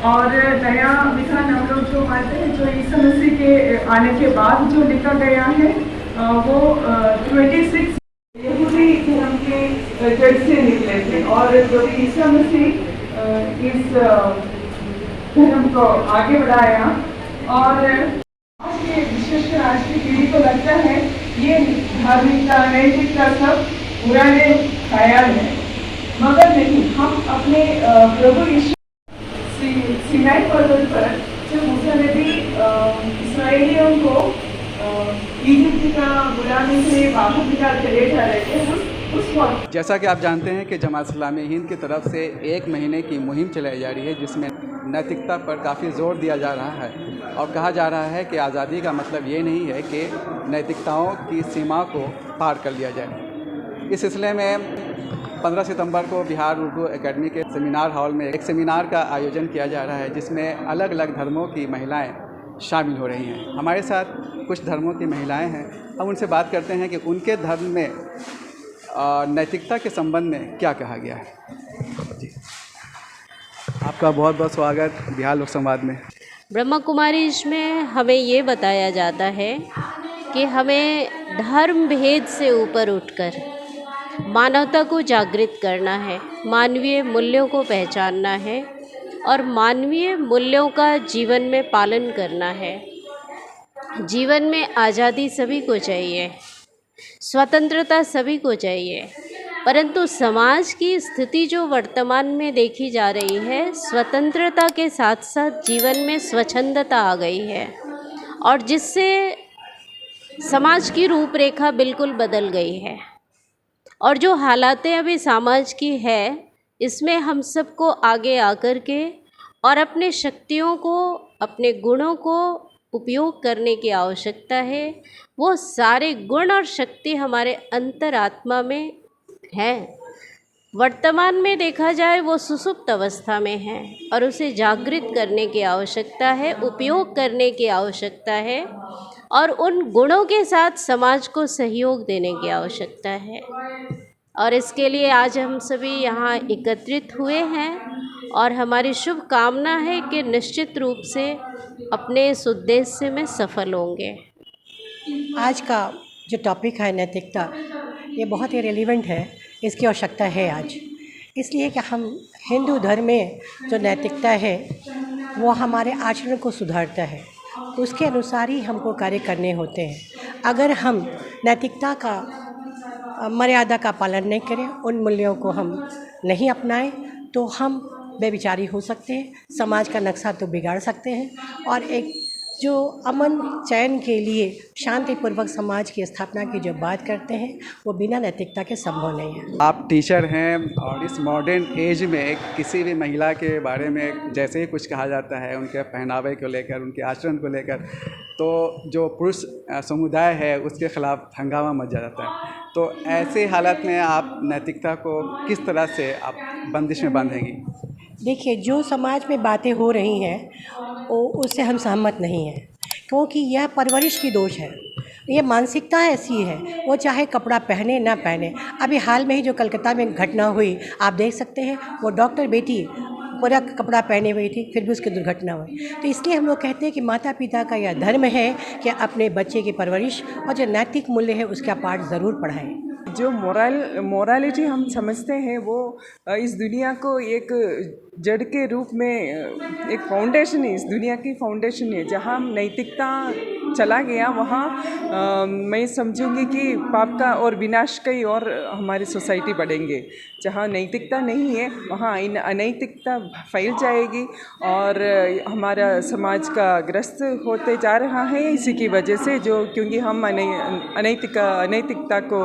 और नया विधान हम लोग जो मानते हैं, जो ईसा मसीह के आने के बाद जो लिखा गया है, वो 26 यहूदी धर्म के जड़ से निकले थे। और जो ईसा मसीह इस धर्म को आगे बढ़ाया, और आज के विशेषकर आज की पीढ़ी को लगता है ये धार्मिकता नैतिकता सब पुराने ख्याल है, मगर नहीं। हम अपने प्रभु यीशु सिनाई पर्वत पर जब मूसा नबी इस्राएलियों को इजिप्ट का गुलामी से बाहर निकाल चले जा रहे थे, उस वक्त जैसा कि आप जानते हैं कि जमात इस्लामी हिंद की तरफ से 1 महीने की मुहिम चलाई जा रही है, जिसमें नैतिकता पर काफ़ी ज़ोर दिया जा रहा है और कहा जा रहा है कि आज़ादी का मतलब ये नहीं है कि नैतिकताओं की सीमा को पार कर लिया जाए। इस सिलसिले में 15 सितंबर को बिहार उर्दू एकेडमी के सेमिनार हॉल में एक सेमिनार का आयोजन किया जा रहा है, जिसमें अलग अलग धर्मों की महिलाएं शामिल हो रही हैं। हमारे साथ कुछ धर्मों की महिलाएं हैं, हम उनसे बात करते हैं कि उनके धर्म में नैतिकता के संबंध में क्या कहा गया है। जी, आपका बहुत बहुत स्वागत बिहार लोक संवाद में। ब्रह्मा कुमारी में हमें ये बताया जाता है कि हमें धर्म भेद से ऊपर उठकर मानवता को जागृत करना है, मानवीय मूल्यों को पहचानना है और मानवीय मूल्यों का जीवन में पालन करना है। जीवन में आज़ादी सभी को चाहिए, स्वतंत्रता सभी को चाहिए, परंतु समाज की स्थिति जो वर्तमान में देखी जा रही है, स्वतंत्रता के साथ साथ जीवन में स्वच्छंदता आ गई है और जिससे समाज की रूपरेखा बिल्कुल बदल गई है। और जो हालातें अभी समाज की है, इसमें हम सबको आगे आकर के और अपने शक्तियों को, अपने गुणों को उपयोग करने की आवश्यकता है। वो सारे गुण और शक्ति हमारे अंतरात्मा में हैं। वर्तमान में देखा जाए वो सुसुप्त अवस्था में है और उसे जागृत करने की आवश्यकता है, उपयोग करने की आवश्यकता है और उन गुणों के साथ समाज को सहयोग देने की आवश्यकता है। और इसके लिए आज हम सभी यहाँ एकत्रित हुए हैं और हमारी शुभ कामना है कि निश्चित रूप से अपने इस उद्देश्य में सफल होंगे। आज का जो टॉपिक है नैतिकता, ये बहुत ही रेलिवेंट है, इसकी आवश्यकता है आज। इसलिए कि हम हिंदू धर्म में जो नैतिकता है वो हमारे आचरण को सुधारता है, उसके अनुसार ही हमको कार्य करने होते हैं। अगर हम नैतिकता का मर्यादा का पालन नहीं करें, उन मूल्यों को हम नहीं अपनाएं, तो हम बेविचारी हो सकते हैं, समाज का नक्शा तो बिगाड़ सकते हैं और एक जो अमन चैन के लिए शांतिपूर्वक समाज की स्थापना की जो बात करते हैं, वो बिना नैतिकता के संभव नहीं है। आप टीचर हैं और इस मॉडर्न एज में किसी भी महिला के बारे में जैसे ही कुछ कहा जाता है, उनके पहनावे को लेकर, उनके आचरण को लेकर, तो जो पुरुष समुदाय है उसके खिलाफ हंगामा मच जाता है। तो ऐसे हालत में आप नैतिकता को किस तरह से आप बंदिश में बांधेंगी? देखिए, जो समाज में बातें हो रही हैं वो उससे हम सहमत नहीं हैं, क्योंकि यह परवरिश की दोष है। ये मानसिकता ऐसी है, वो चाहे कपड़ा पहने ना पहने। अभी हाल में ही जो कलकत्ता में घटना हुई, आप देख सकते हैं, वो डॉक्टर बेटी पूरा कपड़ा पहने हुई थी, फिर भी उसकी दुर्घटना हुई। तो इसलिए हम लोग कहते हैं कि माता पिता का यह धर्म है कि अपने बच्चे की परवरिश और जो नैतिक मूल्य है उसका पाठ ज़रूर पढ़ाएं। जो मोरालिटी हम समझते हैं वो इस दुनिया को एक जड़ के रूप में एक फाउंडेशन है, इस दुनिया की फाउंडेशन है। जहाँ नैतिकता चला गया वहाँ मैं समझूंगी कि पाप का और विनाश की और हमारी सोसाइटी बढ़ेंगे। जहाँ नैतिकता नहीं है वहाँ अनैतिकता फैल जाएगी और हमारा समाज का ग्रस्त होते जा रहा है इसी की वजह से, जो क्योंकि हम अनैतिकता को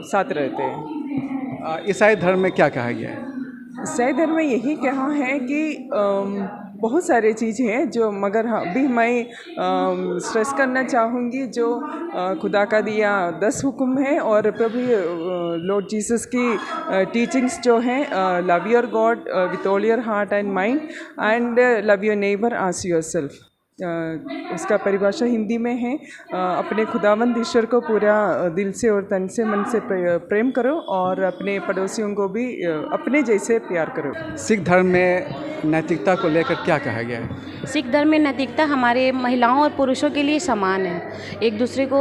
साथ रहते हैं। ईसाई धर्म में क्या कहा गया है? ईसाई धर्म में यही कहा है कि बहुत सारे चीज़ें हैं जो, मगर अभी मैं स्ट्रेस करना चाहूँगी जो खुदा का दिया 10 हुक्म है और प्रभु लॉर्ड जीसस की टीचिंग्स जो हैं, love your God with all your heart and mind and love your neighbour as yourself. उसका परिभाषा हिंदी में है, अपने खुदावंद ईश्वर को पूरा दिल से और तन से मन से प्रेम करो और अपने पड़ोसियों को भी अपने जैसे प्यार करो। सिख धर्म में नैतिकता को लेकर क्या कहा गया है? सिख धर्म में नैतिकता हमारे महिलाओं और पुरुषों के लिए समान है। एक दूसरे को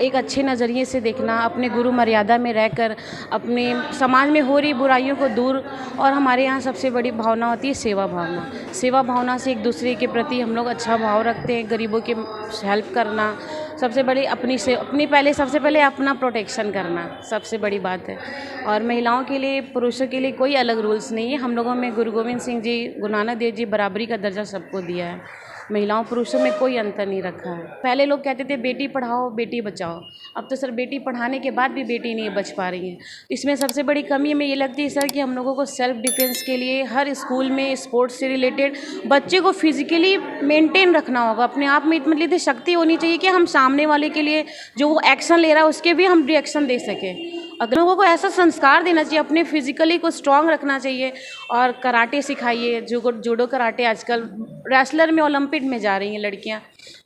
एक अच्छे नज़रिए से देखना, अपने गुरु मर्यादा में रहकर अपने समाज में हो रही बुराइयों को दूर, और हमारे यहाँ सबसे बड़ी भावना होती है सेवा भावना। सेवा भावना से एक दूसरे के प्रति हम लोग अच्छा भाव रखते हैं। गरीबों के हेल्प करना, सबसे बड़ी सबसे पहले अपना प्रोटेक्शन करना सबसे बड़ी बात है। और महिलाओं के लिए पुरुषों के लिए कोई अलग रूल्स नहीं है। हम लोगों में गुरु गोविंद सिंह जी, गुरु नानक देव जी बराबरी का दर्जा सबको दिया है। महिलाओं पुरुषों में कोई अंतर नहीं रखा है। पहले लोग कहते थे बेटी पढ़ाओ बेटी बचाओ, अब तो सर बेटी पढ़ाने के बाद भी बेटी नहीं बच पा रही है। इसमें सबसे बड़ी कमी हमें ये लगती है सर कि हम लोगों को सेल्फ डिफेंस के लिए हर स्कूल में स्पोर्ट्स से रिलेटेड बच्चे को फिजिकली मेंटेन रखना होगा। अपने आप में मतलब शक्ति होनी चाहिए कि हम सामने वाले के लिए जो वो एक्शन ले रहा है उसके भी हम रिएक्शन दे सकें। अगर लोगों को ऐसा संस्कार देना चाहिए, अपने फिजिकली को स्ट्रांग रखना चाहिए। और कराटे सिखाइए, जूडो कराटे आजकल रेसलर में ओलंपिक में जा रही हैं लड़कियां।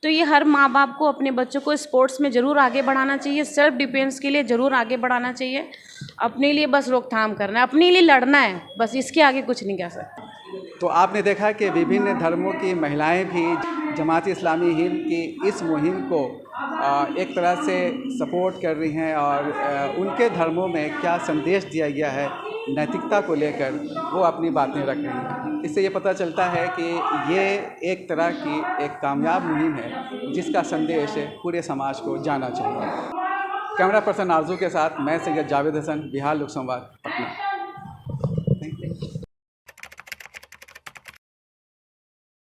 तो ये हर माँ बाप को अपने बच्चों को स्पोर्ट्स में ज़रूर आगे बढ़ाना चाहिए, सेल्फ डिफेंस के लिए ज़रूर आगे बढ़ाना चाहिए। अपने लिए बस रोकथाम करना है, अपने लिए लड़ना है, बस इसके आगे कुछ नहीं कह सकते। तो आपने देखा कि विभिन्न धर्मों की महिलाएं भी जमात इस्लामी हिंद की इस मुहिम को एक तरह से सपोर्ट कर रही हैं, और उनके धर्मों में क्या संदेश दिया गया है नैतिकता को लेकर वो अपनी बातें रख रही हैं। इससे ये पता चलता है कि ये एक तरह की एक कामयाब मुहिम है जिसका संदेश पूरे समाज को जाना चाहिए। कैमरा पर्सन आरजू के साथ मैं सैयद जावेद हसन, बिहार लोक संवाद, पटना।